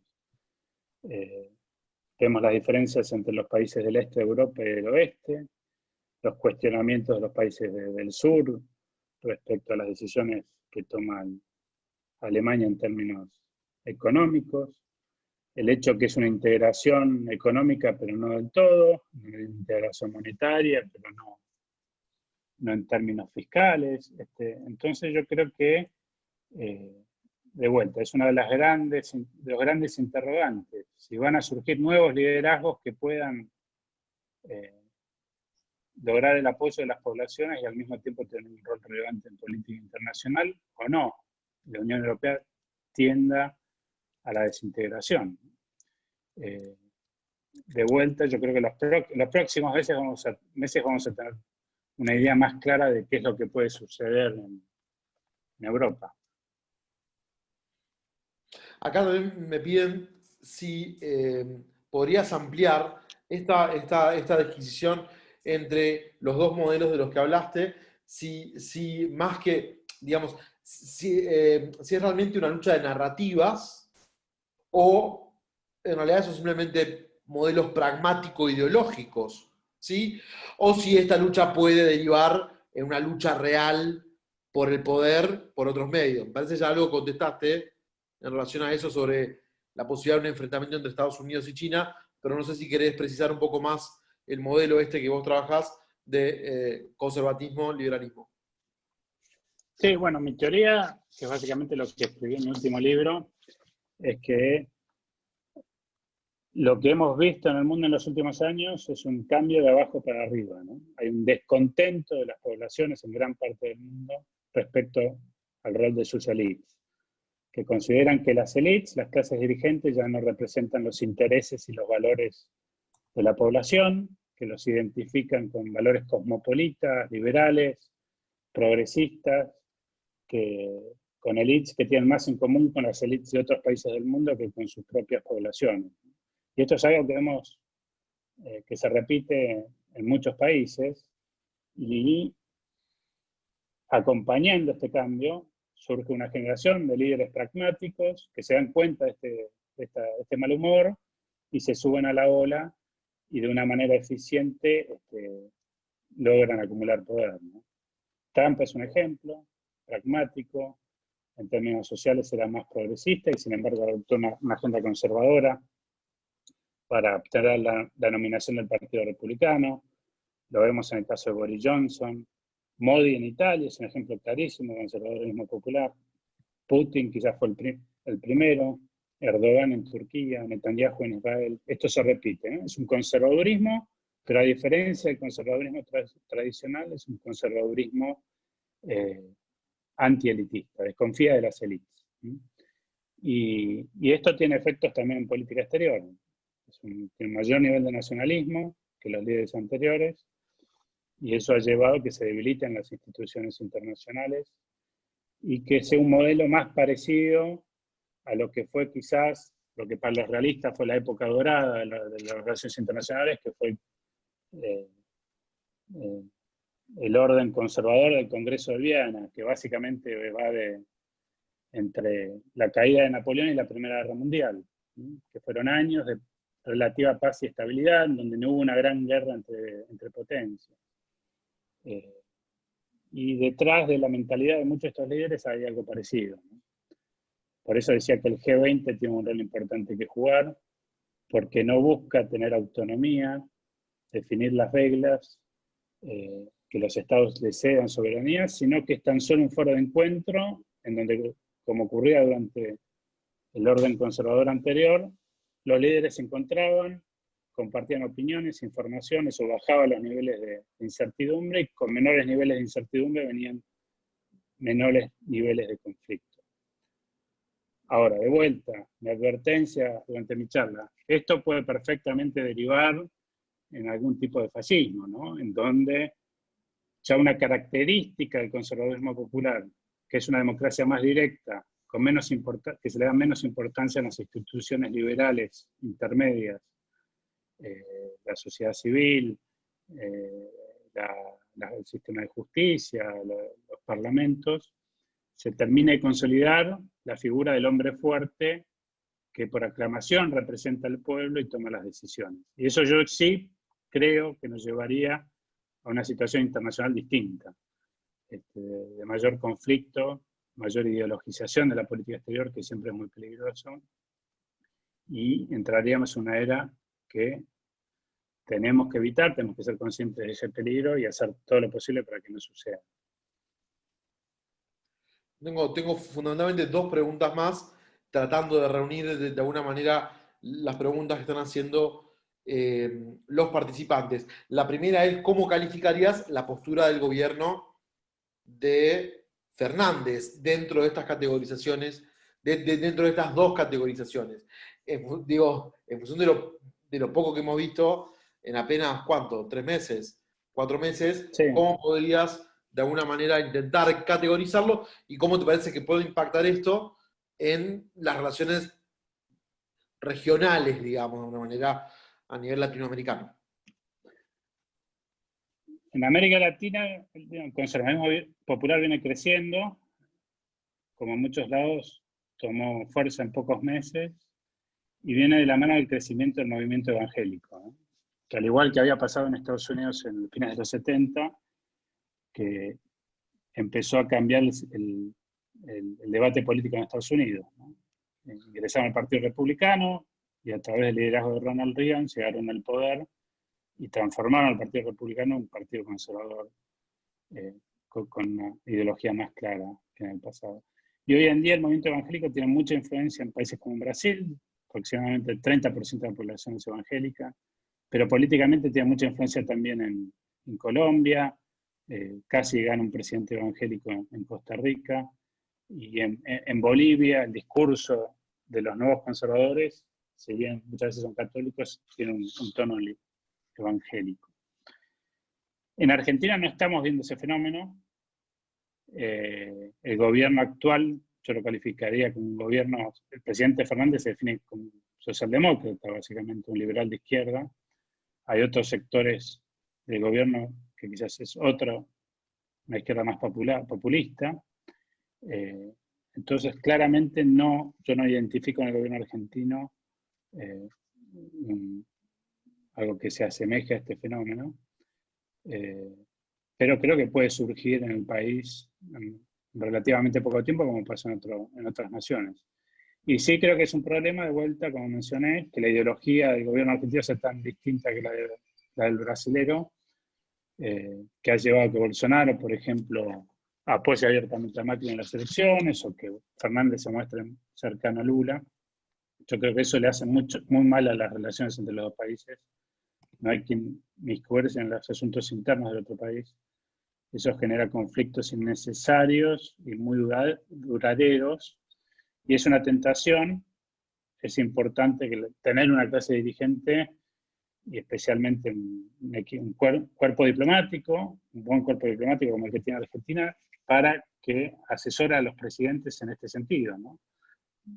Vemos las diferencias entre los países del este de Europa y del oeste, los cuestionamientos de los países del sur respecto a las decisiones que toma Alemania en términos económicos, el hecho que es una integración económica, pero no del todo, una integración monetaria, pero no en términos fiscales. Entonces yo creo que, de vuelta, es una de los grandes interrogantes. Si van a surgir nuevos liderazgos que puedan lograr el apoyo de las poblaciones y al mismo tiempo tener un rol relevante en política internacional, o no. La Unión Europea tienda a la desintegración. De vuelta, yo creo que los próximos meses vamos a tener una idea más clara de qué es lo que puede suceder en Europa. Acá también me piden si podrías ampliar esta disquisición entre los dos modelos de los que hablaste, si más que, digamos, si es realmente una lucha de narrativas o en realidad son simplemente modelos pragmático-ideológicos, ¿sí? O si esta lucha puede derivar en una lucha real por el poder por otros medios. Me parece que ya algo contestaste en relación a eso sobre la posibilidad de un enfrentamiento entre Estados Unidos y China, pero no sé si querés precisar un poco más el modelo este que vos trabajás de conservatismo-liberalismo. Sí, bueno, mi teoría, que es básicamente lo que escribí en mi último libro, es que lo que hemos visto en el mundo en los últimos años es un cambio de abajo para arriba, ¿no? Hay un descontento de las poblaciones en gran parte del mundo respecto al rol de sus élites, que consideran que las élites, las clases dirigentes, ya no representan los intereses y los valores de la población, que los identifican con valores cosmopolitas, liberales, progresistas, con élites que tienen más en común con las élites de otros países del mundo que con sus propias poblaciones. Y esto es algo que vemos que se repite en muchos países, y acompañando este cambio surge una generación de líderes pragmáticos que se dan cuenta de este mal humor y se suben a la ola y de una manera eficiente logran acumular poder, ¿no? Trump es un ejemplo pragmático, en términos sociales era más progresista y sin embargo adoptó una agenda conservadora para obtener la nominación del Partido Republicano. Lo vemos en el caso de Boris Johnson. Modi en Italia es un ejemplo clarísimo de conservadurismo popular. Putin quizás fue el primero. Erdogan en Turquía, Netanyahu en Israel. Esto se repite, ¿no? Es un conservadurismo, pero a diferencia del conservadurismo tradicional, es un conservadurismo antielitista, desconfía de las élites. Y esto tiene efectos también en política exterior. Tiene un mayor nivel de nacionalismo que los líderes anteriores, y eso ha llevado a que se debiliten las instituciones internacionales y que sea un modelo más parecido a lo que fue quizás, lo que para los realistas fue la época dorada de las relaciones internacionales, que fue el orden conservador del Congreso de Viena, que básicamente va entre la caída de Napoleón y la Primera Guerra Mundial, ¿sí? Que fueron años de relativa paz y estabilidad, donde no hubo una gran guerra entre potencias. Y detrás de la mentalidad de muchos de estos líderes hay algo parecido, ¿no? Por eso decía que el G20 tiene un rol importante que jugar, porque no busca tener autonomía, definir las reglas, que los estados le cedan soberanía, sino que es tan solo un foro de encuentro en donde, como ocurría durante el orden conservador anterior, los líderes se encontraban, compartían opiniones, informaciones o bajaban los niveles de incertidumbre, y con menores niveles de incertidumbre venían menores niveles de conflicto. Ahora, de vuelta, mi advertencia durante mi charla, esto puede perfectamente derivar en algún tipo de fascismo, ¿no? En donde ya una característica del conservadurismo popular, que es una democracia más directa, que se le da menos importancia a las instituciones liberales intermedias, la sociedad civil, el sistema de justicia, los parlamentos, se termina de consolidar la figura del hombre fuerte que por aclamación representa al pueblo y toma las decisiones. Y eso yo sí creo que nos llevaría a una situación internacional distinta, de mayor conflicto, mayor ideologización de la política exterior, que siempre es muy peligroso, y entraríamos en una era que tenemos que evitar, tenemos que ser conscientes de ese peligro y hacer todo lo posible para que no suceda. Tengo fundamentalmente dos preguntas más, tratando de reunir de alguna manera las preguntas que están haciendo los participantes. La primera es, ¿cómo calificarías la postura del gobierno de Fernández dentro de estas categorizaciones, dentro de estas dos categorizaciones? Digo, en función de lo poco que hemos visto en apenas, ¿cuánto? ¿3 meses? ¿4 meses? Sí. ¿Cómo podrías de alguna manera intentar categorizarlo y cómo te parece que puede impactar esto en las relaciones regionales, digamos, de alguna manera, a nivel latinoamericano? En América Latina, el conservadurismo popular viene creciendo, como en muchos lados, tomó fuerza en pocos meses, y viene de la mano del crecimiento del movimiento evangélico, ¿no? Que al igual que había pasado en Estados Unidos en fines de los 70, que empezó a cambiar el debate político en Estados Unidos, ¿no? Ingresaron al Partido Republicano y a través del liderazgo de Ronald Reagan llegaron al poder y transformaron al Partido Republicano en un partido conservador con una ideología más clara que en el pasado. Y hoy en día el movimiento evangélico tiene mucha influencia en países como Brasil, aproximadamente el 30% de la población es evangélica, pero políticamente tiene mucha influencia también en Colombia, casi gana un presidente evangélico en Costa Rica, y en Bolivia el discurso de los nuevos conservadores, si bien muchas veces son católicos, tiene un tono evangélico. En Argentina no estamos viendo ese fenómeno. El gobierno actual, yo lo calificaría como un gobierno, el presidente Fernández se define como socialdemócrata, básicamente un liberal de izquierda. Hay otros sectores del gobierno que quizás es una izquierda más populista. Entonces, claramente yo no identifico en el gobierno argentino algo que se asemeje a este fenómeno. Pero creo que puede surgir en el país en relativamente poco tiempo, como pasó en otras naciones. Y sí creo que es un problema, de vuelta, como mencioné, que la ideología del gobierno argentino sea tan distinta que la del brasilero, que ha llevado a que Bolsonaro, por ejemplo, apoye abiertamente a Macri en las elecciones, o que Fernández se muestre cercano a Lula. Yo creo que eso le hace muy mal a las relaciones entre los dos países. No hay quien inmiscuirse en los asuntos internos del otro país. Eso genera conflictos innecesarios y muy duraderos, y es una tentación. Es importante tener una clase dirigente, y especialmente un cuerpo diplomático, un buen cuerpo diplomático como el que tiene Argentina, para que asesore a los presidentes en este sentido, ¿no?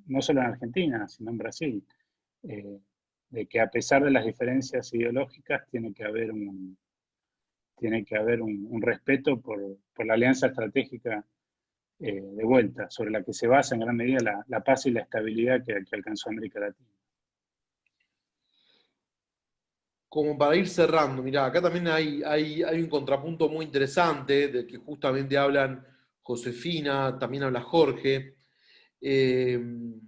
No solo en Argentina, sino en Brasil, de que a pesar de las diferencias ideológicas tiene que haber un respeto por la alianza estratégica, de vuelta, sobre la que se basa en gran medida la paz y la estabilidad que alcanzó América Latina. Como para ir cerrando, mirá, acá también hay un contrapunto muy interesante del que justamente hablan Josefina, también habla Jorge. En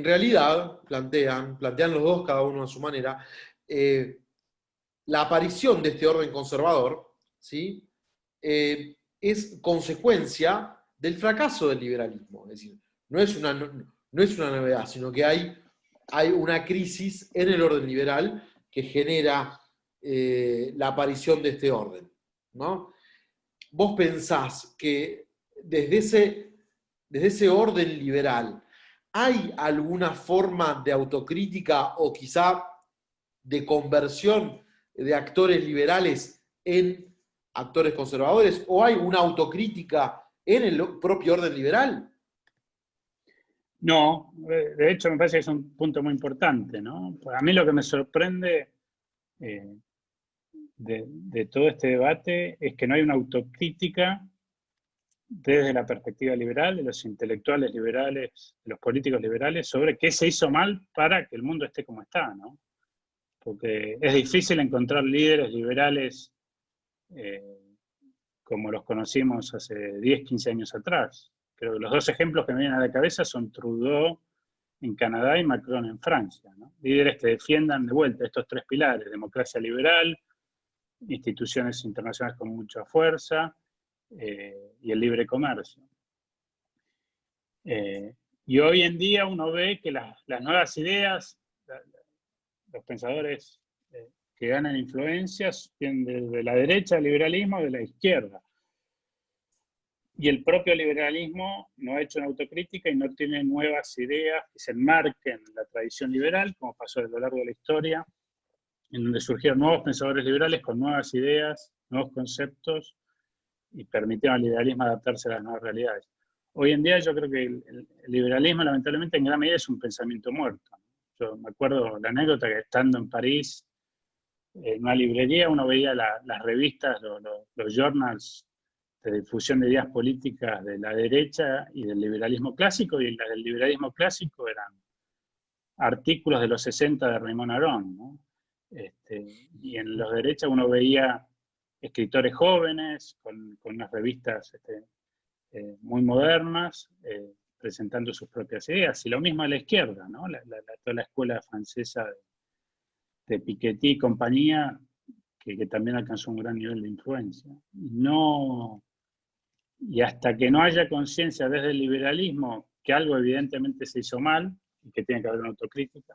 realidad, plantean los dos, cada uno a su manera, la aparición de este orden conservador, ¿sí? Es consecuencia del fracaso del liberalismo. Es decir, no es una novedad, sino que hay una crisis en el orden liberal que genera la aparición de este orden, ¿no? ¿Vos pensás que desde ese orden liberal hay alguna forma de autocrítica o quizá de conversión de actores liberales en actores conservadores? ¿O hay una autocrítica en el propio orden liberal? No, de hecho me parece que es un punto muy importante, ¿no? A mí lo que me sorprende de todo este debate es que no hay una autocrítica desde la perspectiva liberal, de los intelectuales liberales, de los políticos liberales, sobre qué se hizo mal para que el mundo esté como está, ¿no? Porque es difícil encontrar líderes liberales como los conocimos hace 10, 15 años atrás. Creo que los dos ejemplos que me vienen a la cabeza son Trudeau en Canadá y Macron en Francia, ¿no? Líderes que defiendan de vuelta estos tres pilares: democracia liberal, instituciones internacionales con mucha fuerza, y el libre comercio. Y hoy en día uno ve que las nuevas ideas, los pensadores que ganan influencias vienen de la derecha, del liberalismo, de la izquierda. Y el propio liberalismo no ha hecho una autocrítica y no tiene nuevas ideas que se enmarquen en la tradición liberal, como pasó a lo largo de la historia, en donde surgieron nuevos pensadores liberales con nuevas ideas, nuevos conceptos, y permitieron al liberalismo adaptarse a las nuevas realidades. Hoy en día yo creo que el liberalismo, lamentablemente, en gran medida es un pensamiento muerto. Yo me acuerdo la anécdota que estando en París, en una librería, uno veía las revistas, los journals de difusión de ideas políticas de la derecha y del liberalismo clásico, y las del liberalismo clásico eran artículos de los 60 de Raymond Aron, ¿no? Y en los de derecha uno veía escritores jóvenes con unas revistas muy modernas, presentando sus propias ideas, y lo mismo a la izquierda, ¿no? Toda la escuela francesa de Piketty y compañía, que también alcanzó un gran nivel de influencia. Y hasta que no haya conciencia desde el liberalismo que algo evidentemente se hizo mal y que tiene que haber una autocrítica,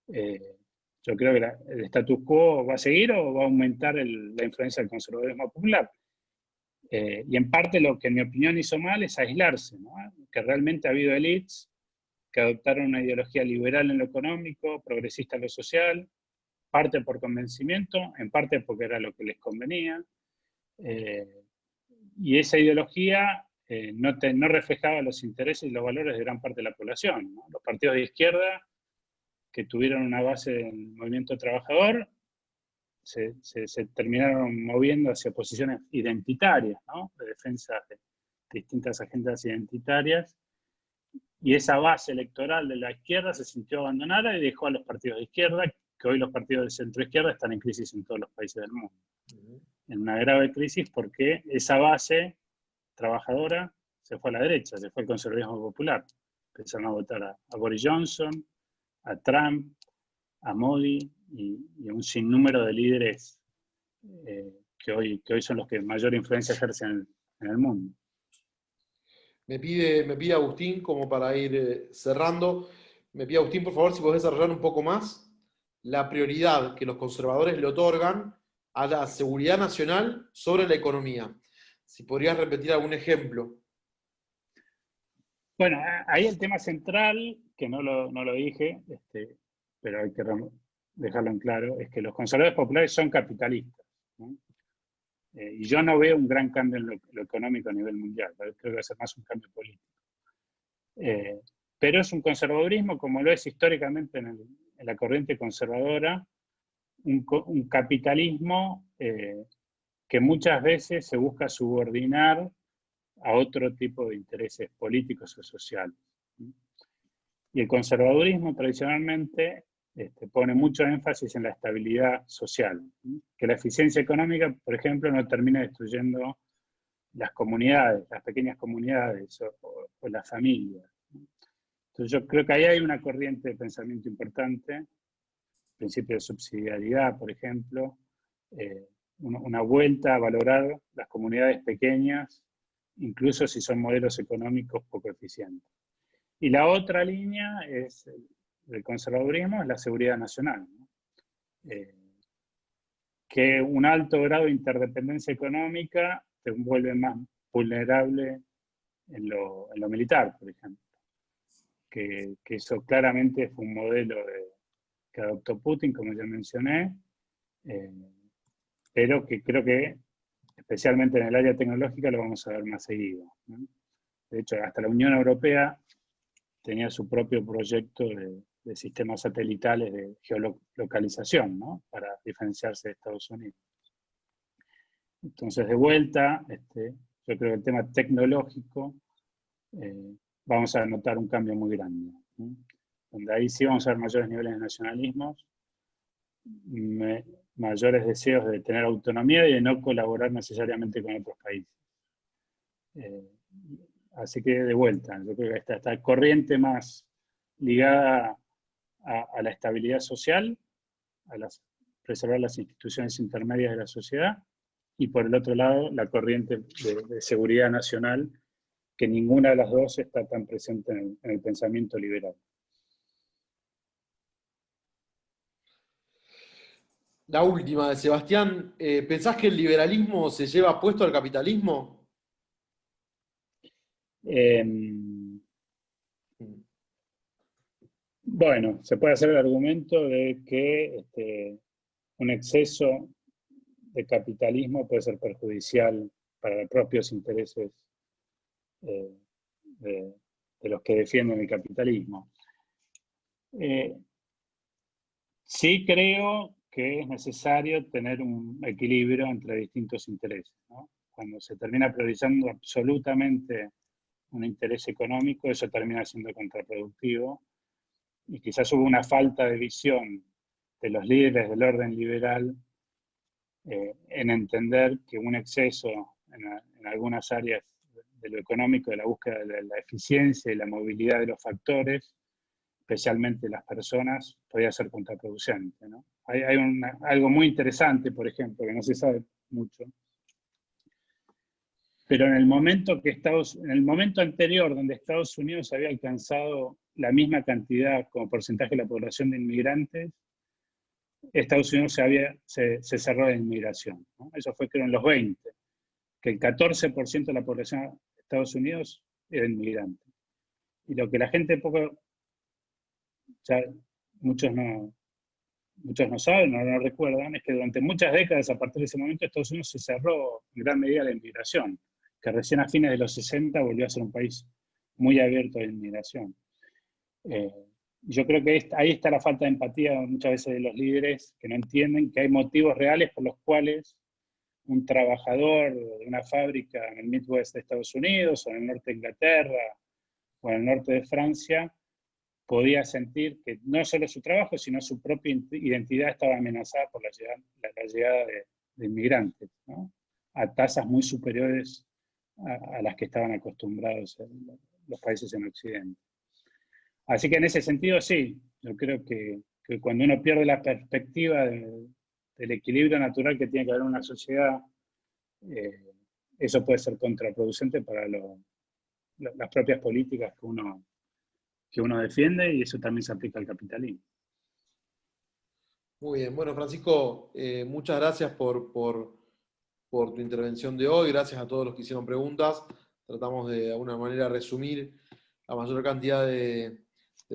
yo creo que el status quo va a seguir o va a aumentar la influencia del conservadurismo popular. Y en parte lo que en mi opinión hizo mal es aislarse, ¿no? Que realmente ha habido élites que adoptaron una ideología liberal en lo económico, progresista en lo social, parte por convencimiento, en parte porque era lo que les convenía. Y esa ideología no reflejaba los intereses y los valores de gran parte de la población, ¿no? Los partidos de izquierda que tuvieron una base en el movimiento trabajador se terminaron moviendo hacia posiciones identitarias, ¿no? De defensa de distintas agendas identitarias, y esa base electoral de la izquierda se sintió abandonada y dejó a los partidos de izquierda, que hoy los partidos de centro-izquierda están en crisis en todos los países del mundo. En una grave crisis porque esa base trabajadora se fue a la derecha, se fue al conservadurismo popular. Empezaron a votar a Boris Johnson, a Trump, a Modi y a un sinnúmero de líderes que hoy son los que mayor influencia ejercen en el mundo. Me pide Agustín, como para ir cerrando, me pide Agustín, por favor, si podés desarrollar un poco más la prioridad que los conservadores le otorgan a la seguridad nacional sobre la economía. Si podrías repetir algún ejemplo. Bueno, ahí el tema central, que no lo dije, pero hay que dejarlo en claro, es que los conservadores populares son capitalistas, ¿no? Y yo no veo un gran cambio en lo económico a nivel mundial, creo que va a ser más un cambio político. Pero es un conservadurismo, como lo es históricamente en la corriente conservadora, un capitalismo que muchas veces se busca subordinar a otro tipo de intereses políticos o sociales. Y el conservadurismo tradicionalmente pone mucho énfasis en la estabilidad social, que la eficiencia económica, por ejemplo, no termine destruyendo las comunidades, las pequeñas comunidades o las familias. Entonces yo creo que ahí hay una corriente de pensamiento importante, principio de subsidiariedad, por ejemplo, una vuelta a valorar las comunidades pequeñas, incluso si son modelos económicos poco eficientes. Y la otra línea del conservadurismo es la seguridad nacional, ¿no? Que un alto grado de interdependencia económica te vuelve más vulnerable en lo militar, por ejemplo. Que eso claramente fue un modelo que adoptó Putin, como ya mencioné, pero que creo que especialmente en el área tecnológica lo vamos a ver más seguido, ¿no? De hecho, hasta la Unión Europea tenía su propio proyecto de sistemas satelitales de geolocalización, ¿no? Para diferenciarse de Estados Unidos. Entonces, de vuelta, yo creo que el tema tecnológico vamos a notar un cambio muy grande, ¿no? Donde ahí sí vamos a ver mayores niveles de nacionalismos, mayores deseos de tener autonomía y de no colaborar necesariamente con otros países. Así que de vuelta, yo creo que esta corriente más ligada a la estabilidad social, preservar las instituciones intermedias de la sociedad, y por el otro lado la corriente de seguridad nacional, que ninguna de las dos está tan presente en el pensamiento liberal. La última de Sebastián, ¿pensás que el liberalismo se lleva puesto al capitalismo? Em, bueno, se puede hacer el argumento de que un exceso de capitalismo puede ser perjudicial para los propios intereses eh, de los que defienden el capitalismo. Sí creo que es necesario tener un equilibrio entre distintos intereses, ¿no? Cuando se termina priorizando absolutamente un interés económico, eso termina siendo contraproductivo y quizás hubo una falta de visión de los líderes del orden liberal en entender que un exceso en algunas áreas de lo económico, de la búsqueda de la eficiencia y la movilidad de los factores, especialmente las personas, podía ser contraproducente, ¿no? Hay algo muy interesante, por ejemplo, que no se sabe mucho, pero en el momento en el momento anterior, donde Estados Unidos había alcanzado la misma cantidad como porcentaje de la población de inmigrantes, Estados Unidos se cerró la inmigración, ¿no? Eso fue, creo, en los 20, que el 14% de la población de Estados Unidos era inmigrante. Y lo que la gente poco, ya muchos no saben, no recuerdan, es que durante muchas décadas, a partir de ese momento, Estados Unidos se cerró en gran medida la inmigración, que recién a fines de los 60 volvió a ser un país muy abierto a la inmigración. Yo creo que ahí está la falta de empatía muchas veces de los líderes, que no entienden que hay motivos reales por los cuales un trabajador de una fábrica en el Midwest de Estados Unidos, o en el norte de Inglaterra, o en el norte de Francia, podía sentir que no solo su trabajo, sino su propia identidad estaba amenazada por la llegada de inmigrantes, ¿no? A tasas muy superiores a las que estaban acostumbrados los países en Occidente. Así que en ese sentido, sí, yo creo que cuando uno pierde la perspectiva del equilibrio natural que tiene que haber en una sociedad, eso puede ser contraproducente para las propias políticas que uno defiende, y eso también se aplica al capitalismo. Muy bien, bueno, Francisco, muchas gracias por tu intervención de hoy, gracias a todos los que hicieron preguntas. Tratamos de alguna manera resumir la mayor cantidad de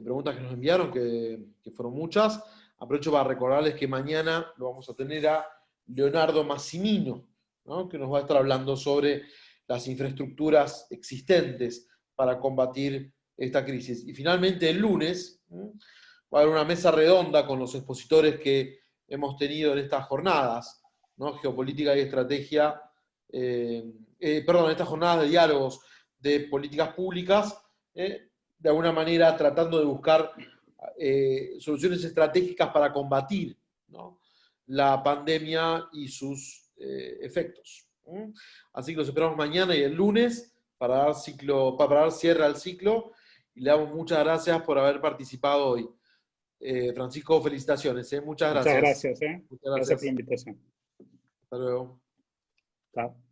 preguntas que nos enviaron, que fueron muchas. Aprovecho para recordarles que mañana lo vamos a tener a Leonardo Massimino, ¿no? Que nos va a estar hablando sobre las infraestructuras existentes para combatir esta crisis. Y finalmente el lunes va a haber una mesa redonda con los expositores que hemos tenido en estas jornadas, ¿no? Geopolítica y estrategia, estas jornadas de diálogos de políticas públicas, de alguna manera tratando de buscar soluciones estratégicas para combatir, ¿no?, la pandemia y sus efectos. Así que los esperamos mañana y el lunes para dar cierre al ciclo, y le damos muchas gracias por haber participado hoy. Francisco, felicitaciones. Muchas gracias. Muchas gracias. Muchas Gracias por la gracias. invitación. Hasta luego. Chao.